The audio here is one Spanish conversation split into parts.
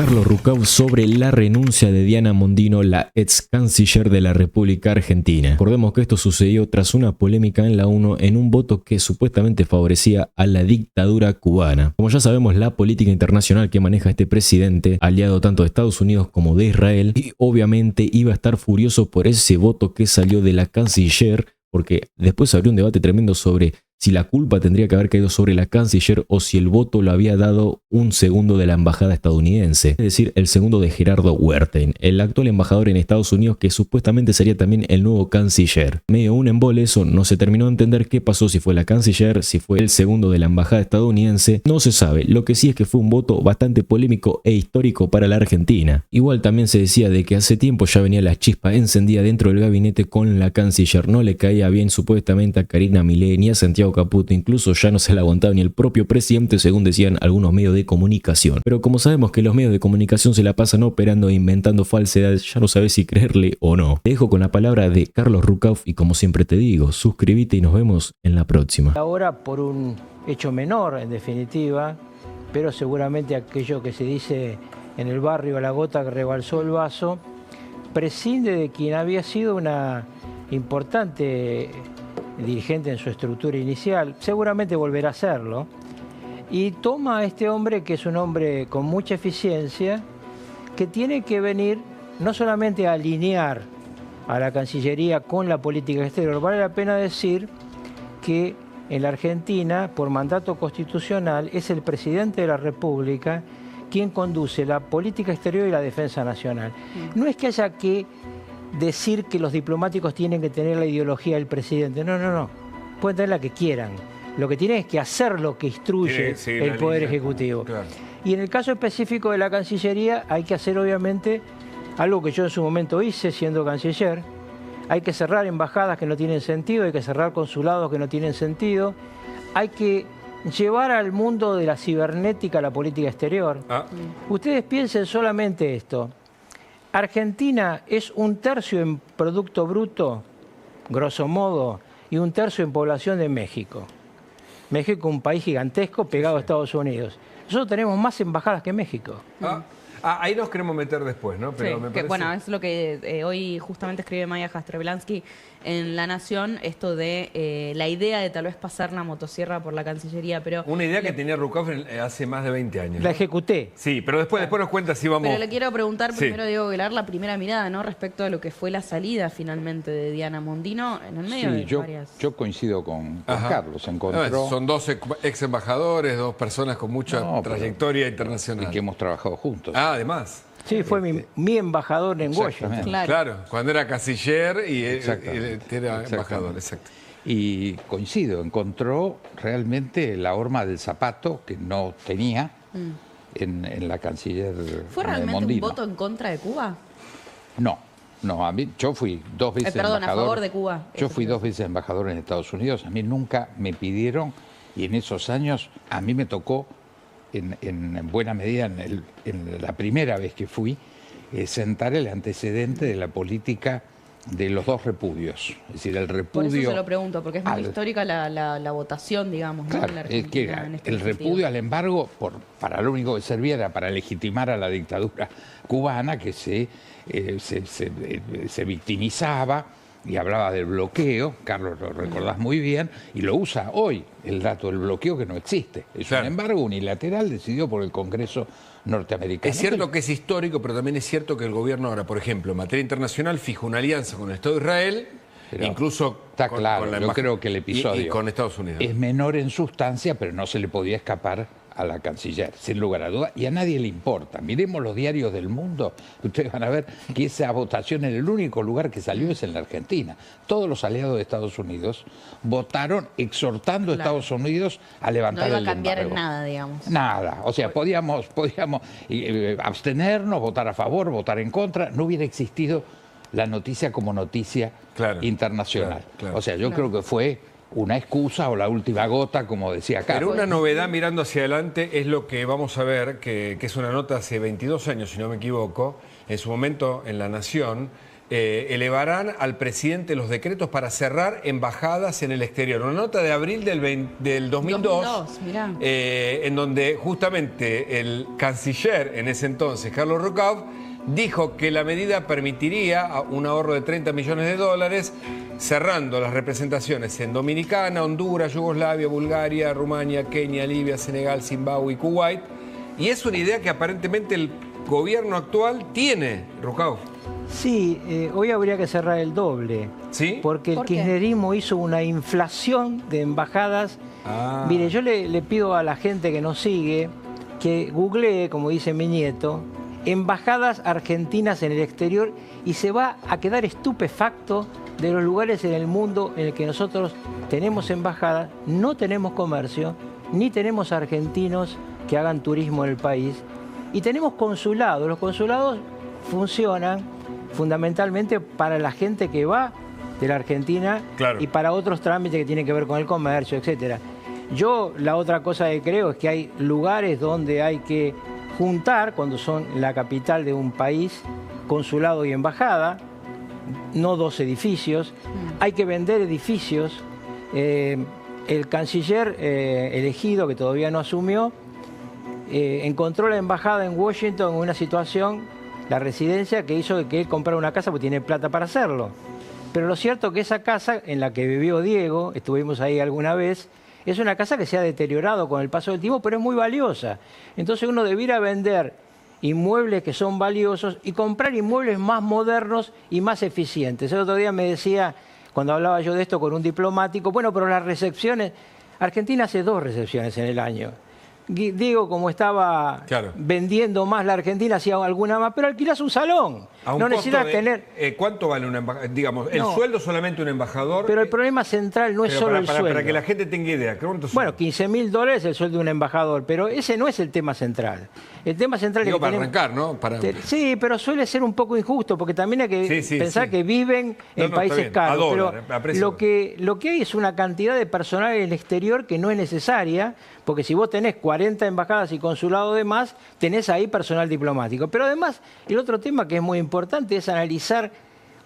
Carlos Rucauf sobre la renuncia de Diana Mondino, la ex canciller de la República Argentina. Recordemos que esto sucedió tras una polémica en la ONU en un voto que supuestamente favorecía a la dictadura cubana. Como ya sabemos, la política internacional que maneja este presidente, aliado tanto de Estados Unidos como de Israel, y obviamente iba a estar furioso por ese voto que salió de la canciller, porque después abrió un debate tremendo sobre si la culpa tendría que haber caído sobre la canciller o si el voto lo había dado un segundo de la embajada estadounidense, es decir, el segundo de Gerardo Wertheim, el actual embajador en Estados Unidos que supuestamente sería también el nuevo canciller. Medio un embole eso, no se terminó de entender qué pasó, si fue la canciller, si fue el segundo de la embajada estadounidense, no se sabe. Lo que sí es que fue un voto bastante polémico e histórico para la Argentina. Igual también se decía de que hace tiempo ya venía la chispa encendida dentro del gabinete con la canciller, no le caía bien supuestamente a Karina Milei ni a Santiago Caputo, incluso ya no se la aguantaba ni el propio presidente, según decían algunos medios de comunicación. Pero como sabemos que los medios de comunicación se la pasan operando e inventando falsedades, ya no sabes si creerle o no. Te dejo con la palabra de Carlos Rucauf y como siempre te digo, suscríbete y nos vemos en la próxima. Ahora por un hecho menor, en definitiva, pero seguramente aquello que se dice en el barrio, la gota que rebalsó el vaso, prescinde de quien había sido una importante dirigente en su estructura inicial, seguramente volverá a serlo, y toma a este hombre que es un hombre con mucha eficiencia, que tiene que venir no solamente a alinear a la Cancillería con la política exterior, vale la pena decir que en la Argentina, por mandato constitucional, es el presidente de la República quien conduce la política exterior y la defensa nacional. No es que haya que decir que los diplomáticos tienen que tener la ideología del presidente. No. Pueden tener la que quieran. Lo que tienen es que hacer lo que instruye el Poder Ejecutivo. Claro. Y en el caso específico de la Cancillería hay que hacer obviamente algo que yo en su momento hice siendo canciller. Hay que cerrar embajadas que no tienen sentido, hay que cerrar consulados que no tienen sentido. Hay que llevar al mundo de la cibernética la política exterior. Ustedes piensen solamente esto. Argentina es 1/3 en Producto Bruto, grosso modo, y 1/3 en población de México. México es un país gigantesco pegado a Estados Unidos. Nosotros tenemos más embajadas que México. Ahí nos queremos meter después, ¿no? Pero sí, me parece... bueno, es lo que hoy justamente escribe Maya Jastrowiecki en La Nación, esto de la idea de tal vez pasar la motosierra por la Cancillería, pero... Una idea que tenía Rucauf hace más de 20 años. La ejecuté. Sí, pero después nos cuenta si vamos... Pero le quiero preguntar primero, Diego Aguilar, la primera mirada, ¿no? Respecto a lo que fue la salida finalmente de Diana Mondino en el medio de varias... Yo coincido con Carlos, encontró... Son dos ex embajadores, dos personas con mucha trayectoria internacional. Y que hemos trabajado juntos. Además... Sí, fue mi embajador en Washington. Claro, cuando era canciller y era embajador, exacto. Y coincido, encontró realmente la horma del zapato que no tenía en la canciller ¿Fue realmente Mondino. un voto en contra de Cuba? No, a mí, yo fui 2 veces embajador. A favor de Cuba. Yo fui 2 veces embajador en Estados Unidos. A mí nunca me pidieron, y en esos años a mí me tocó, en buena medida, en la primera vez que fui, sentar el antecedente de la política de los dos repudios. Es decir, el repudio... Por eso se lo pregunto, porque es muy histórica la votación, digamos, ¿no? Claro, en la Argentina, es que el repudio al embargo, para lo único que servía era para legitimar a la dictadura cubana, que se victimizaba y hablaba del bloqueo. Carlos lo recordás muy bien, y lo usa hoy el dato del bloqueo, que no existe. Es un embargo unilateral decidido por el Congreso norteamericano. Es cierto que es histórico, pero también es cierto que el gobierno ahora, por ejemplo, en materia internacional, fija una alianza con el Estado de Israel, pero incluso está claro, con la yo creo que el episodio y con Estados Unidos. Es menor en sustancia, pero no se le podía escapar a la canciller, sin lugar a dudas, y a nadie le importa. Miremos los diarios del mundo, ustedes van a ver que esa votación en el único lugar que salió es en la Argentina. Todos los aliados de Estados Unidos votaron exhortando a Estados Unidos a levantar el embargo. No iba a cambiar en nada, digamos. Nada, o sea, podíamos abstenernos, votar a favor, votar en contra, no hubiera existido la noticia como noticia internacional. Claro. O sea, yo creo que fue una excusa o la última gota, como decía Carlos. Pero una novedad mirando hacia adelante es lo que vamos a ver, que es una nota hace 22 años, si no me equivoco, en su momento en La Nación, elevarán al presidente los decretos para cerrar embajadas en el exterior. Una nota de abril del 2002, mirá. En donde justamente el canciller en ese entonces, Carlos Rucauf, dijo que la medida permitiría un ahorro de 30 millones de dólares, cerrando las representaciones en Dominicana, Honduras, Yugoslavia, Bulgaria, Rumania, Kenia, Libia, Senegal, Zimbabue y Kuwait. Y es una idea que aparentemente el gobierno actual tiene, Rucauf. Sí, hoy habría que cerrar el doble. ¿Sí? Porque el ¿Por qué? kirchnerismo hizo una inflación de embajadas. Ah. Mire, yo le pido a la gente que nos sigue que googlee, como dice mi nieto, embajadas argentinas en el exterior y se va a quedar estupefacto de los lugares en el mundo en el que nosotros tenemos embajadas, no tenemos comercio, ni tenemos argentinos que hagan turismo en el país, y tenemos consulados. Los consulados funcionan fundamentalmente para la gente que va de la Argentina, Claro. y para otros trámites que tienen que ver con el comercio, etcétera. Yo la otra cosa que creo es que hay lugares donde hay que juntar, cuando son la capital de un país, consulado y embajada, no dos edificios. Hay que vender edificios. El canciller elegido, que todavía no asumió, encontró la embajada en Washington en una situación, la residencia, que hizo que él comprara una casa porque tiene plata para hacerlo. Pero lo cierto es que esa casa en la que vivió Diego, estuvimos ahí alguna vez, es una casa que se ha deteriorado con el paso del tiempo, pero es muy valiosa. Entonces uno debiera vender inmuebles que son valiosos y comprar inmuebles más modernos y más eficientes. El otro día me decía, cuando hablaba yo de esto con un diplomático, bueno, pero las recepciones, Argentina hace 2 recepciones en el año. Digo, como estaba Claro. vendiendo más la Argentina, hacía alguna más, pero alquilás un salón. A un No costo necesitas de- tener... ¿Cuánto vale una embajada? Digamos, el No. sueldo solamente un embajador. Pero el problema central no es Pero solo el para sueldo. que la gente tenga idea. ¿Cuánto son? Bueno, $15.000 es el sueldo de un embajador, pero ese no es el tema central. El tema central Digo, es que para tenemos- arrancar, ¿no? Para... Sí, pero suele ser un poco injusto, porque también hay que Sí, pensar sí. que viven No, en no, países está bien. A caros. dólar, a Pero precio. lo que hay es una cantidad de personal en el exterior que no es necesaria, porque si vos tenés 40 embajadas y consulados de más, tenés ahí personal diplomático. Pero además, el otro tema que es muy importante es analizar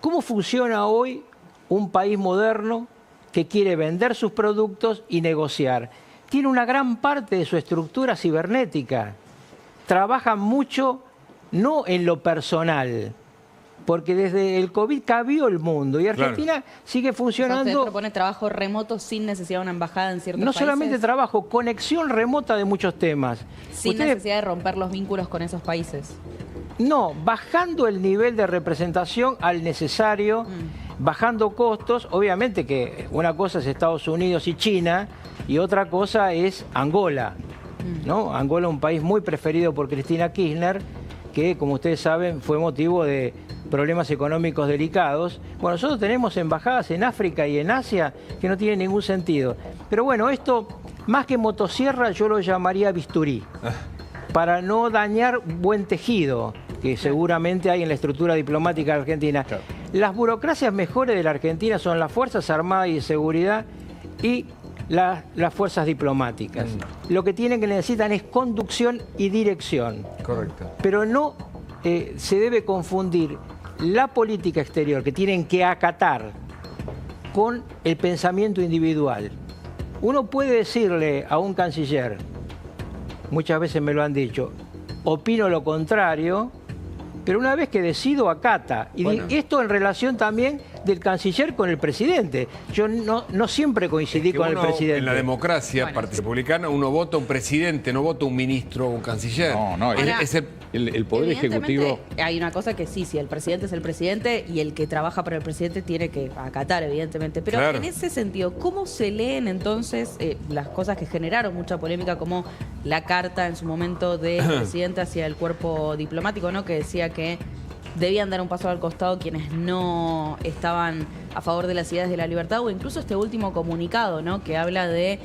cómo funciona hoy un país moderno que quiere vender sus productos y negociar. Tiene una gran parte de su estructura cibernética. Trabajan mucho, no en lo personal, porque desde el COVID cambió el mundo y Argentina sigue ¿Usted funcionando. propone trabajo remoto sin necesidad de una embajada en ciertos No países? solamente trabajo, conexión remota de muchos temas. Sin Ustedes- necesidad de romper los vínculos con esos países. No, bajando el nivel de representación al necesario, bajando costos. Obviamente que una cosa es Estados Unidos y China y otra cosa es Angola, ¿no? Angola, un país muy preferido por Cristina Kirchner, que, como ustedes saben, fue motivo de problemas económicos delicados. Bueno, nosotros tenemos embajadas en África y en Asia que no tienen ningún sentido. Pero bueno, esto, más que motosierra, yo lo llamaría bisturí, para no dañar buen tejido que seguramente hay en la estructura diplomática argentina. Claro. Las burocracias mejores de la Argentina son las Fuerzas Armadas y de Seguridad y las fuerzas diplomáticas. Lo que tienen que necesitan es conducción y dirección. Correcto. Pero no se debe confundir la política exterior que tienen que acatar con el pensamiento individual. Uno puede decirle a un canciller, muchas veces me lo han dicho, opino lo contrario, pero una vez que decido, acata. Y Bueno. esto en relación también del canciller con el presidente. Yo no siempre coincidí Que con el uno, presidente. En la democracia Bueno, republicana uno vota un presidente, no vota un ministro o un canciller. No, Ahora- Es el- El Poder Evidentemente, Ejecutivo... hay una cosa que sí, el presidente es el presidente y el que trabaja para el presidente tiene que acatar, evidentemente. Pero Claro. en ese sentido, ¿cómo se leen entonces las cosas que generaron mucha polémica, como la carta en su momento del presidente hacia el cuerpo diplomático, ¿no? Que decía que debían dar un paso al costado quienes no estaban a favor de las ideas de la libertad, o incluso este último comunicado, ¿no? Que habla de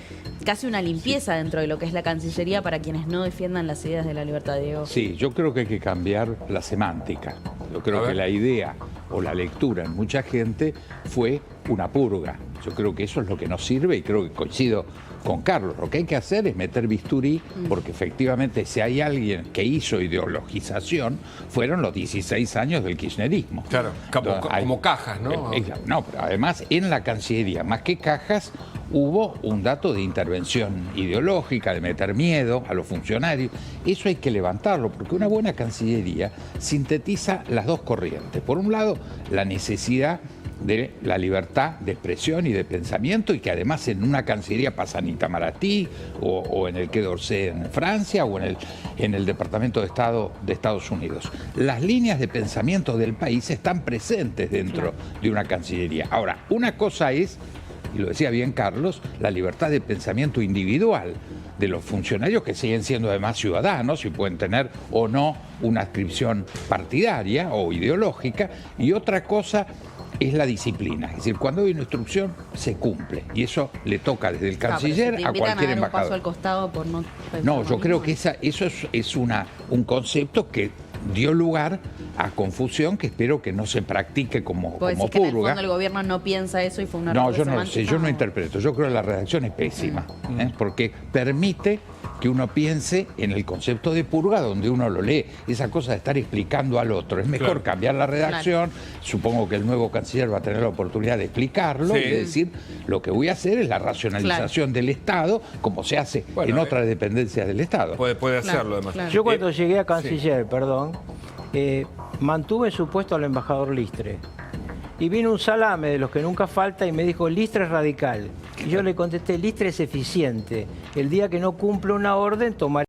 casi una limpieza dentro de lo que es la Cancillería para quienes no defiendan las ideas de la libertad, Diego? Sí, yo creo que hay que cambiar la semántica. Yo A creo ver. que la idea o la lectura en mucha gente fue una purga. Yo creo que eso es lo que nos sirve y creo que coincido con Carlos. Lo que hay que hacer es meter bisturí, porque efectivamente si hay alguien que hizo ideologización, fueron los 16 años del kirchnerismo. Claro, como cajas, ¿no? No, pero además en la Cancillería, más que cajas, hubo un dato de intervención ideológica, de meter miedo a los funcionarios. Eso hay que levantarlo, porque una buena Cancillería sintetiza las dos corrientes. Por un lado, la necesidad de la libertad de expresión y de pensamiento, y que además en una Cancillería pasa en Itamaraty o en el Quai d'Orsay en Francia o en el Departamento de Estado de Estados Unidos. Las líneas de pensamiento del país están presentes dentro de una Cancillería. Ahora, una cosa es, y lo decía bien Carlos, la libertad de pensamiento individual de los funcionarios, que siguen siendo además ciudadanos y pueden tener o no una adscripción partidaria o ideológica, y otra cosa es la disciplina. Es decir, cuando hay una instrucción, se cumple. Y eso le toca desde el canciller a cualquier embajador. Un paso al costado por no pensar no, lo yo creo mismo. que eso es un concepto que dio lugar a confusión que espero que no se practique como ¿Puedo decir que en el purga. fondo el gobierno no piensa eso y fue una No, yo no lo sé, yo no interpreto. Yo creo que la redacción es pésima, porque permite que uno piense en el concepto de purga donde uno lo lee. Esa cosa de estar explicando al otro. Es mejor cambiar la redacción. Supongo que el nuevo canciller va a tener la oportunidad de explicarlo y de decir, lo que voy a hacer es la racionalización del Estado, como se hace en otras dependencias del Estado. Puede hacerlo, además. Claro. Yo cuando llegué a canciller, mantuve su puesto al embajador Listre. Y vino un salame de los que nunca falta y me dijo, Listre es radical. Y yo le contesté, Listre es eficiente. El día que no cumple una orden, tomaré